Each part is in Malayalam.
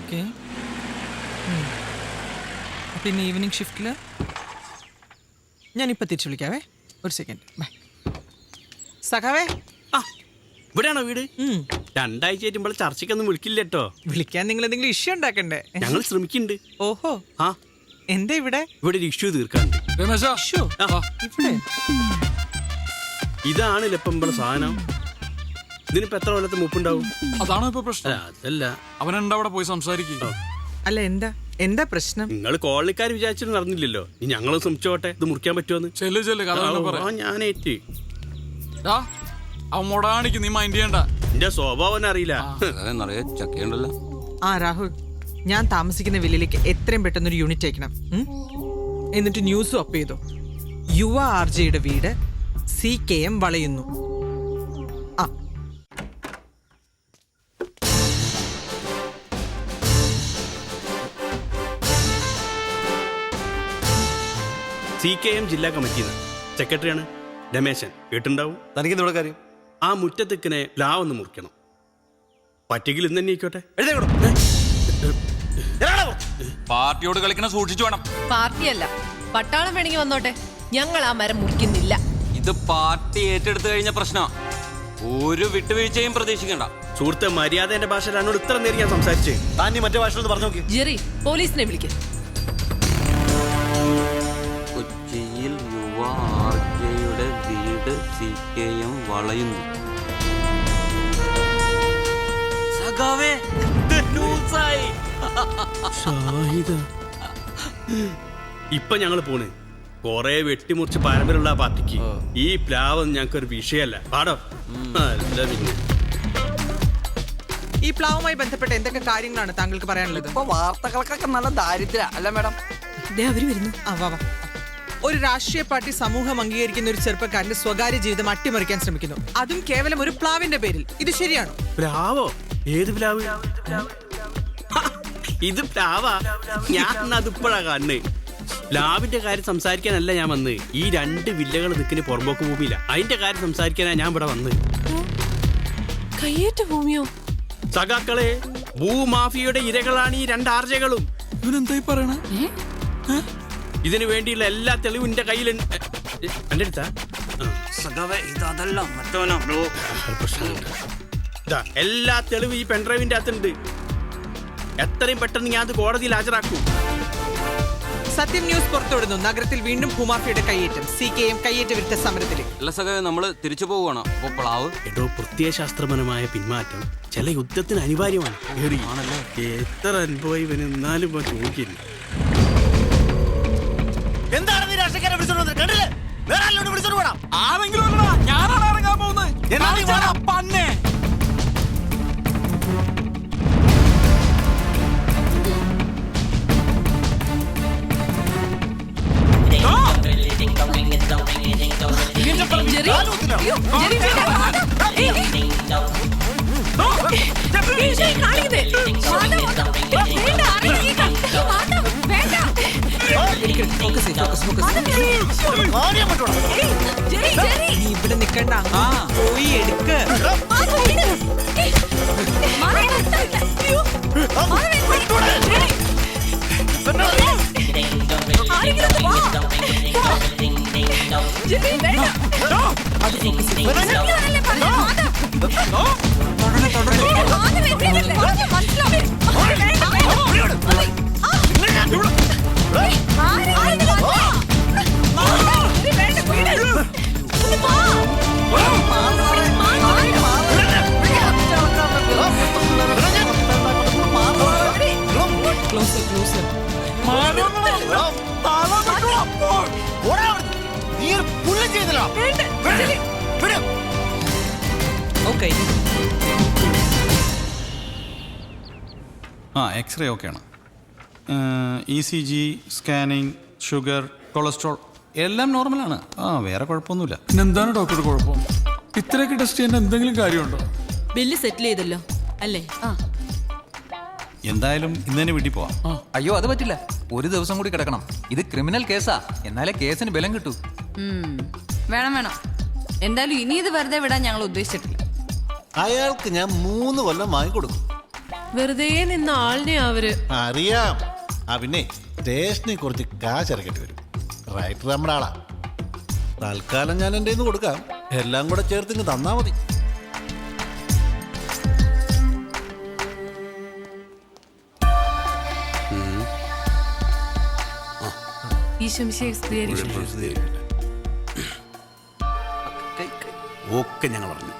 ഓക്കെ. പിന്നെ ഈവനിങ് ഷിഫ്റ്റിൽ ഞാനിപ്പോൾ തിരിച്ചു വിളിക്കാവേ. ഒരു സെക്കൻഡ്. ബൈ. സഖാവേ. ആ, ഇവിടെയാണോ വീട്? രണ്ടാഴ്ച ആയിട്ടുമ്പോൾ ചർച്ചയ്ക്കൊന്നും വിളിക്കില്ല കേട്ടോ. വിളിക്കാൻ നിങ്ങൾ എന്തെങ്കിലും ഇഷ്യൂ ഉണ്ടാക്കണ്ടേ? ഞങ്ങൾ ശ്രമിക്കുന്നുണ്ട്. ഓഹോ. ആ, എന്താ ഇവിടെ? ഇവിടെ ഒരു ഇഷ്യൂ തീർക്കാണ്ട്. ഇവിടെ ഇതാണ് ഇപ്പം സാധനം. ഇതിനിപ്പോ എത്ര കൊല്ലത്തെ മുപ്പുണ്ടാവും? അതാണോ ഇപ്പൊ പ്രശ്നം? അതല്ല, അവനെന്താ അവിടെ പോയി സംസാരിക്കോ? അല്ല, എന്താ പ്രശ്നം? നിങ്ങൾ കോളനിക്കാർ വിചാരിച്ചിട്ട് നടന്നില്ലല്ലോ. ഇനി ഞങ്ങളും ശ്രമിച്ചോട്ടെ, ഇത് മുറിക്കാൻ പറ്റുമെന്ന്. ഞാനേറ്റ് അവൻ മൊടാണിക്ക് നീ മൈൻഡ് ചെയ്യണ്ട. എന്റെ സ്വഭാവം അറിയില്ല. ആ രാഹുൽ, ഞാൻ താമസിക്കുന്ന വില്ലിലേക്ക് എത്രയും പെട്ടെന്നൊരു യൂണിറ്റ് അയക്കണം. എന്നിട്ട് ന്യൂസും അപ്പ് ചെയ്തു. യുവ ആർജയുടെ വീട് CKM വളയുന്നു. ആ CKM ജില്ലാ കമ്മിറ്റിന്ന് സെക്രട്ടറിയാണ് രമേശൻ. കേട്ടുണ്ടാവും. തനിക്കെന്താ കാര്യം? ആ മുറ്റത്തിക്കനെ പ്ലാവൊന്ന് മുറിക്കണം. പറ്റെങ്കിൽ ഇന്ന് തന്നെ ആയിക്കോട്ടെ. പാർട്ടിയോട് കളിക്കണ സൂക്ഷിച്ചു വേണം. പാർട്ടിയല്ല, പട്ടാളം വേണമെങ്കിൽ വന്നോട്ടെ, ഞങ്ങൾ ആ മരം മുറിക്കുന്നില്ല. ഇത് പാർട്ടി ഏറ്റെടുത്തു കഴിഞ്ഞ പ്രശ്നം. ഒരു വിട്ടുവീഴ്ചയും പ്രതീക്ഷിക്കണ്ട. സുഹൃത്തെ, മര്യാദന്റെ ഭാഷയിൽ എന്നോട് ഇത്ര നേരം ഞാൻ സംസാരിച്ചേ. താൻ മറ്റേ ഭാഷ പറഞ്ഞു നോക്കി. ജെറി, പോലീസിനെ വിളിക്ക. കൊച്ചിയിൽ യുവ ആർജയുടെ വീട് CKM വളയുന്നു. ഇപ്പൊ ഞങ്ങള് പോണ്. കൊറേ വെട്ടിമുറിച്ച് പാരമ്പര്യമുള്ള ആ പാർട്ടിക്ക് ഈ പ്ലാവ് ഞങ്ങൾക്കൊരു വിഷയമല്ല. പാടോ. അല്ല പിന്നെ ഈ പ്ലാവുമായി ബന്ധപ്പെട്ട എന്തൊക്കെ കാര്യങ്ങളാണ് താങ്കൾക്ക് പറയാനുള്ളത്? ഇപ്പൊ വാർത്തകൾക്കൊക്കെ നല്ല ദാരിദ്ര്യ അല്ല മാഡം? അവര് വരുന്നു. വാ. ഒരു രാഷ്ട്രീയ പാർട്ടി സമൂഹം അംഗീകരിക്കുന്ന ഒരു ചെറുപ്പക്കാരന്റെ സ്വകാര്യ ജീവിതം അട്ടിമറിക്കാൻ ശ്രമിക്കുന്നു, അതും കേവലം ഒരു പ്ലാവിന്റെ പേരിൽ. ഇത് ശരിയാണോ? പ്ലാവോ? ഏത് പ്ലാവ്? ഇത് പ്ലാവാ? ഞാൻ അതിപ്പോഴാ കാണുന്നേ. പ്ലാവിന്റെ കാര്യം സംസാരിക്കാനല്ല ഞാൻ വന്ന്. ഈ 2 വില്ലകൾ നിൽക്കുന്ന പുറമ്പോക്ക് ഭൂമിയില്ല, അതിന്റെ കാര്യം സംസാരിക്കാനാ ഞാൻ ഇവിടെ വന്ന്. കയ്യേറ്റ ഭൂമിയോ? സഖാക്കളെ, ഭൂമാഫിയയുടെ ഇരകളാണ് ഈ 2 ആർജകളും. ഇവനെന്തായി പറയണ? ഇതിനു വേണ്ടിയുള്ള എല്ലാ തെളിവും എന്റെ കയ്യിലുണ്ട്. എന്റെ അടുത്താ എല്ലാ തെളിവും ഈ പെൺഡ്രൈവിന്റെ അകത്തുണ്ട്. എത്രയും പെട്ടെന്ന് ഞാൻ അത് കോടതിയിൽ ഹാജരാക്കും. സത്യം ന്യൂസ് പുറത്തുവിടുന്നു. നഗരത്തിൽ വീണ്ടും ഭൂമാഫിയുടെ കയ്യേറ്റം. CKM കയ്യേറ്റ വിരുദ്ധ സമരത്തിലേക്ക്. അല്ല സഖാവേ, നമ്മള് തിരിച്ചു പോവുകയാണ്. അപ്പൊ പ്ലാവ് എടോ, പ്രത്യയശാസ്ത്രപരമായ പിന്മാറ്റം ചില യുദ്ധത്തിന് അനിവാര്യമാണ്. എത്ര അനുഭവം ഇവന് എന്നാലും ചോദിക്കില്ല. എന്താണ് നീ രാഷ്ട്രീയക്കാരെ വിളിച്ചോണ്ട് കണ്ടില്ലേ? വേറെ ആരോട് വിളിച്ചോണ്ട് പോടാ. ആരെങ്കിലും ഞാനാണ് ഇറങ്ങാൻ പോകുന്നത്. പന്നെ ജെറി, അയ്യോ, ജെറി, നീ ഇവിടെ നിക്കണ്ട, പോയി എടുക്ക്. എക്സ്റേ ഓക്കെയാണ്. ECG, സ്കാനിങ്, ഷുഗർ, കൊളസ്ട്രോൾ എല്ലാം നോർമലാണ്. വേറെ കുഴപ്പമൊന്നുമില്ല. എന്താണ് ഡോക്ടർ കുഴപ്പം? ഇത്രയൊക്കെ ടെസ്റ്റ് ചെയ്യേണ്ട എന്തെങ്കിലും കാര്യമുണ്ടോ? ബില്ല് സെറ്റിൽ ചെയ്തല്ലോ അല്ലേ? എന്തായാലും ഇന്ന് തന്നെ വീട്ടിൽ പോവാം. അയ്യോ, അത് പറ്റില്ല. ഒരു ദിവസം കൂടി കിടക്കണം. ഇത് ക്രിമിനൽ കേസാ. എന്നാലേ കേസിന് ബലം കിട്ടൂ. വേണം. എന്തായാലും ഇനി ഇത് വെറുതെ വിടാൻ ഞങ്ങൾ ഉദ്ദേശിച്ചിട്ടില്ല. അയാൾക്ക് ഞാൻ 3 കൊല്ലം വാങ്ങിക്കൊടുക്കും. വെറുതെ നിന്ന ആളിനെ അവര്. അറിയാം. പിന്നെ സ്റ്റേഷനിൽ കുറച്ച് കാശ് ഇറക്കിട്ട് വരും. റൈറ്റർ നമ്മുടെ ആളാ. തൽക്കാലം ഞാൻ എൻ്റെ കയ്യിൽ കൊടുക്കാം. എല്ലാം കൂടെ ചേർത്ത് ഇങ്ങ് തന്നാ മതി. ഒക്കെ ഞങ്ങൾ അറിഞ്ഞു.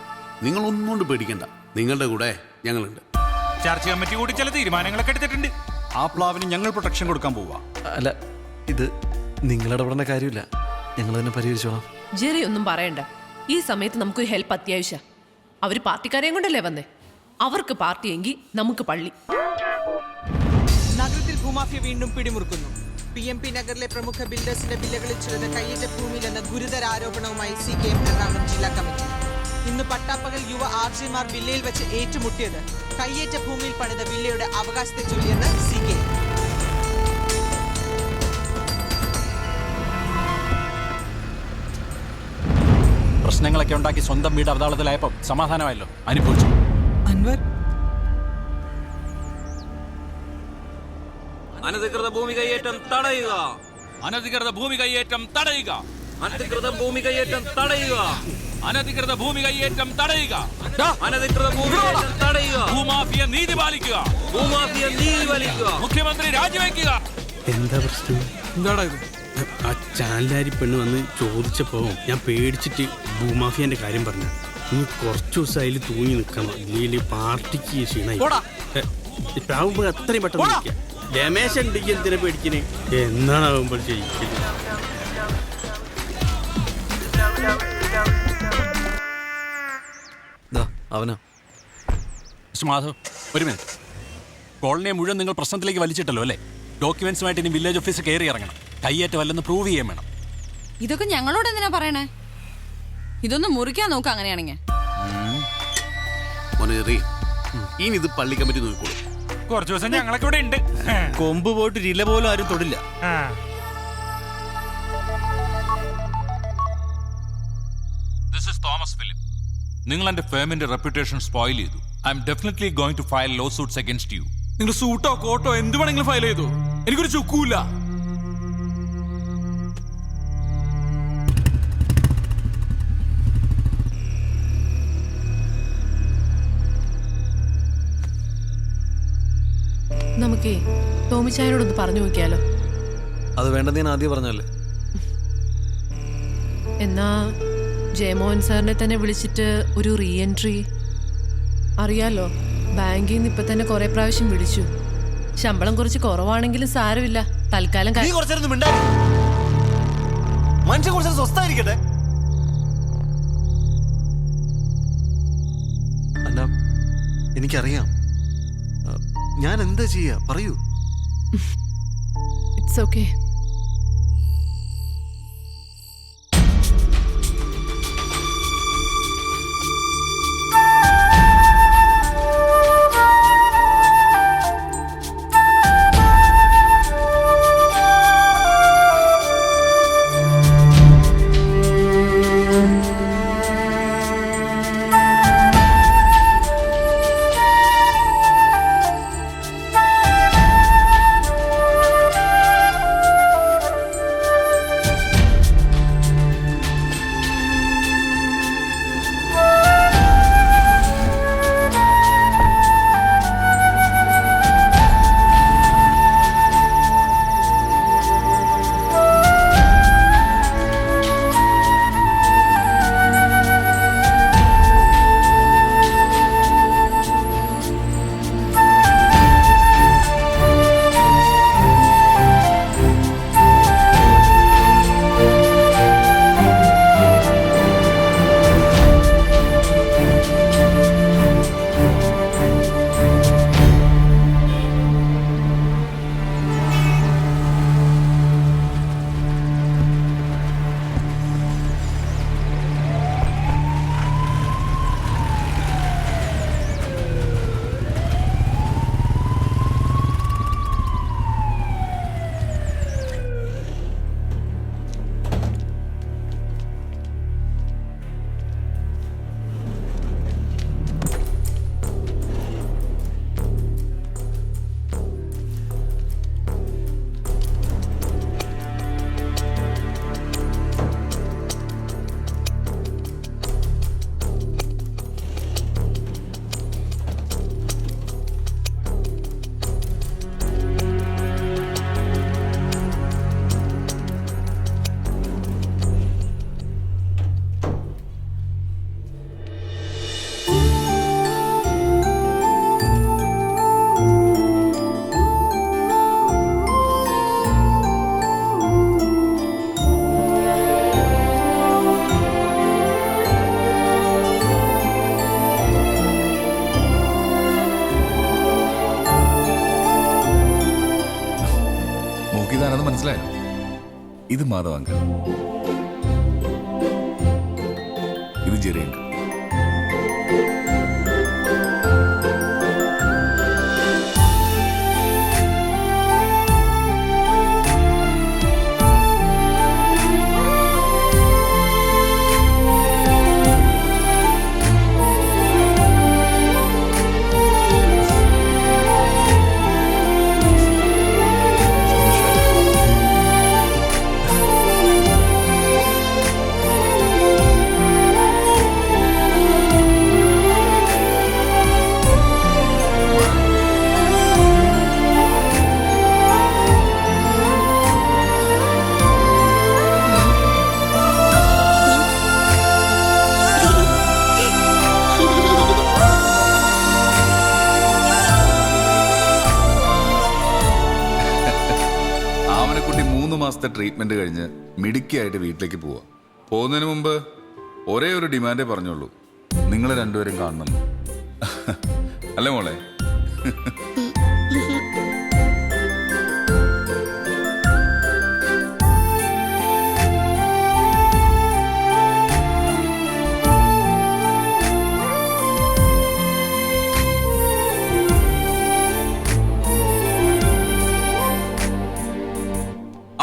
നിങ്ങൾ ഒന്നുകൊണ്ട് പേടിക്കണ്ട. നിങ്ങളുടെ കൂടെ ഞങ്ങളുണ്ട്. ചർച്ച കമ്മിറ്റി കൂടി ചില തീരുമാനങ്ങളൊക്കെ എടുത്തിട്ടുണ്ട്. ആ പ്ലാവിന് ഞങ്ങൾ പ്രൊട്ടക്ഷൻ കൊടുക്കാൻ പോവാ. അല്ല, ഇത് നിങ്ങളിടപെടേണ്ട കാര്യമില്ല, ഞങ്ങൾ തന്നെ പരിഹരിച്ചോളാം. ജെറി ഒന്നും പറയണ്ട. ഈ സമയത്ത് നമുക്കൊരു ഹെൽപ്പ് അത്യാവശ്യം. അവര് പാർട്ടിക്കാരെയും കൊണ്ടല്ലേ വന്നേ. അവർക്ക് പാർട്ടിയെങ്കിൽ നമുക്ക് പള്ളി. നഗരത്തിൽ ഭൂമാഫിയ വീണ്ടും പിടിമുറുക്കുന്നു. PMP നഗറിലെ പ്രമുഖ ബിൽഡേഴ്സിന്റെ വില്ലകളിൽ ചിലത് കയ്യേറ്റ ഭൂമിയിലെന്ന ഗുരുതര ആരോപണവുമായി CKM എറണാകുളം ജില്ലാ കമ്മിറ്റി. ഇന്ന് പട്ടാപ്പകൽ യുവ RG-മാർ വില്ലയിൽ വെച്ച് ഏറ്റുമുട്ടിയത് കയ്യേറ്റ ഭൂമിയിൽ പണിത വില്ലയുടെ അവകാശത്തെ ചൊല്ലിയെന്ന് CKM. പ്രശ്നങ്ങളൊക്കെ ഉണ്ടാക്കി സ്വന്തം വീട് അവതാളത്തിലായപ്പോൾ സമാധാനമായല്ലോ, അനുഭവിച്ചു. അൻവർ, അനധികൃത ഭൂമി കൈയേറ്റം തടയുക. അനധികൃത ഭൂമി കൈയേറ്റം തടയുക. അനധികൃത ഭൂമി കൈയേറ്റം തടയുക. അനധികൃത ഭൂമി കൈയേറ്റം തടയുക. അനധികൃത ഭൂമി കൈയേറ്റം തടയുക. ഭൂമാഫിയ നീതി പാലിക്കുക. ഭൂമാഫിയ നീതി വലിക്കുക. മുഖ്യമന്ത്രി രാജിവെക്കുക. എന്താ പ്രശ്നം? എന്താടാ ഇത്? ആ ചാനലാരി പെണ്ണ് വന്ന് ചോദിച്ചപ്പോ ഞാൻ പേടിച്ചിട്ട് ഭൂമാഫിയന്റെ കാര്യം പറഞ്ഞു. ഇനി കുറച്ചു ദിവസം അതിൽ തൂങ്ങി നിൽക്കണം, ഇല്ലെങ്കിൽ പാർട്ടിക്ക് ക്ഷീണായി. ഇപ്പാവുമ്പോ അത്രയും പെട്ടെന്ന് നിൽക്കാം. രമേശൻ ഉണ്ടെങ്കിൽ എന്തിനെ പേടിക്കണേ? എന്നാണ് ആവുമ്പോൾ ചെയ്യിക്കുന്നത്? അവനാ മിസ്റ്റർ മാധവ്, ഒരു മിനിറ്റ്. കോളനിയെ മുഴുവൻ നിങ്ങൾ പ്രശ്നത്തിലേക്ക് വലിച്ചിട്ടല്ലോ അല്ലേ? ഡോക്യുമെന്റ്സുമായിട്ട് ഇനി വില്ലേജ് ഓഫീസിൽ കയറി ഇറങ്ങണം. കയ്യേറ്റമല്ലെന്ന് പ്രൂവ് ചെയ്യാൻ വേണം. ഇതൊക്കെ ഞങ്ങളോട് എന്തിനാ പറയണേ? ഇതൊന്ന് മുറിക്കാൻ നോക്കാം അങ്ങനെയാണെങ്കിൽ. ഇനി ഇത് പള്ളി കമ്മിറ്റി നോക്കിക്കോളൂ. കുറച്ചു ദിവസം ഞങ്ങളൊക്കെ ഇവിടെ ഉണ്ട്. കൊമ്പ് പോയിട്ട് ഇല പോലും ആരും തൊടില്ല. This is Thomas Philip. നിങ്ങൾ എന്റെ ഫേമിന്റെ റെപ്യൂട്ടേഷൻ സ്പോയിൽ ചെയ്തു. I am definitely going to file lawsuits against you. നിങ്ങൾ സൂട്ടോ കോട്ടോ എന്ത് വേണമെങ്കിലും ഫയൽ ചെയ്തു. എനിക്കൊരു ചുക്കൂല. നമുക്കേ ടോമിച്ചായനോടൊന്ന് പറഞ്ഞു നോക്കിയാലോ? അത് വേണ്ടെന്ന് ഞാൻ ആദ്യം പറഞ്ഞല്ലേ. എന്നാ ജയമോഹൻ സാറിനെ തന്നെ വിളിച്ചിട്ട് ഒരു റീ എൻട്രി. അറിയാലോ, ബാങ്കിൽ നിന്ന് ഇപ്പൊ തന്നെ കുറെ പ്രാവശ്യം വിളിച്ചു. ശമ്പളം കുറച്ച് കുറവാണെങ്കിലും സാരമില്ല, തൽക്കാലം നീ കുറച്ചേരം മിണ്ടായി. മനുഷ്യൻ കുറച്ച് സ്വസ്ഥായിരിക്കട്ടെ. അല്ല, എനിക്കറിയാം. ഞാൻ എന്താ ചെയ്യാ പറയൂ. It's okay. ഇത് മാധവ് അങ്കിൾ, ഇത് ജെറി അങ്കിൾ. മാസത്തെ ട്രീറ്റ്മെന്റ് കഴിഞ്ഞ് മിടുക്കിയായിട്ട് വീട്ടിലേക്ക് പോവാ. പോകുന്നതിന് മുമ്പ് ഒരേ ഒരു ഡിമാൻഡേ പറഞ്ഞുള്ളൂ, നിങ്ങൾ രണ്ടുപേരും കാണണം. അല്ലേ മോളെ?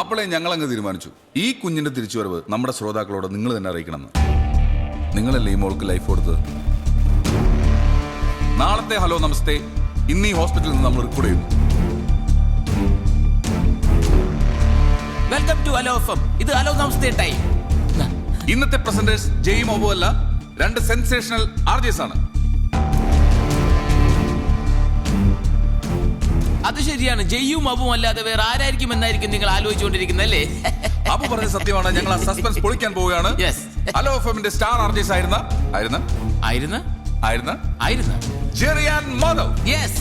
അപ്പോഴേ ഞങ്ങളങ്ങ് തീരുമാനിച്ചു, ഈ കുഞ്ഞിന്റെ തിരിച്ചുവരവ് നമ്മുടെ ശ്രോതാക്കളോട് നിങ്ങൾ തന്നെ അറിയിക്കണമെന്ന്. നിങ്ങളല്ലേ ഈ മോൾക്ക് ലൈഫ് കൊടുത്തത്. നാളത്തെ ഹലോ നമസ്തേ ഇന്ന് ഈ ഹോസ്പിറ്റലിൽ നിന്ന് നമ്മൾ റെക്കോർഡ് ചെയ്യുന്നു. Welcome to hello FM. ഇത് ഹലോ നമസ്തേ ടൈം. ഇന്നത്തെ പ്രസന്റേഴ്സ് ജെയും അബു അല്ല, രണ്ട് സെൻസേഷണൽ ആർജേഴ്സ് ആണ്. അത് ശരിയാണ്, ജയ്യും അബും അല്ലാതെ വേറെ ആരായിരിക്കും എന്നായിരിക്കും നിങ്ങൾ ആലോചിച്ചുകൊണ്ടിരിക്കുന്നല്ലേ? അബു പറഞ്ഞ സത്യമാണ്. ഞങ്ങൾ ആ സസ്പെൻസ് പൊളിക്കാൻ പോവുകയാണ്. ഹലോ എഫ്എമ്മിന്റെ സ്റ്റാർ ആർജേഴ്സ് ആയിരുന്ന ജെറി ആൻഡ് മാധവ്. യെസ്.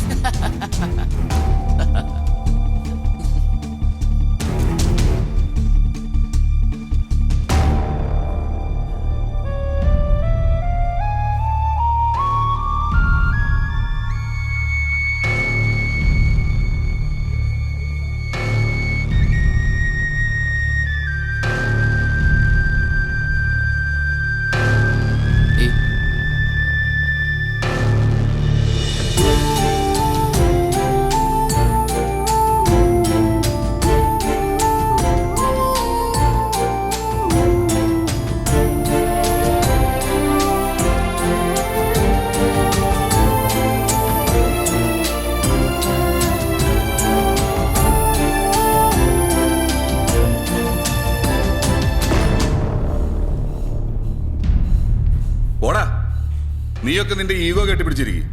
നീയൊക്കെ നിന്റെ ഈഗോ കെട്ടിപ്പിടിച്ചിരിക്കും.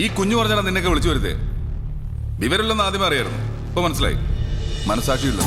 ഈ കുഞ്ഞു പറഞ്ഞാൽ നിന്നൊക്കെ വിളിച്ചു വരുത്തേ. വിവരമില്ലെന്ന് ആദ്യമേ അറിയായിരുന്നു, ഇപ്പൊ മനസ്സിലായി. മനസാക്ഷിയില്ല.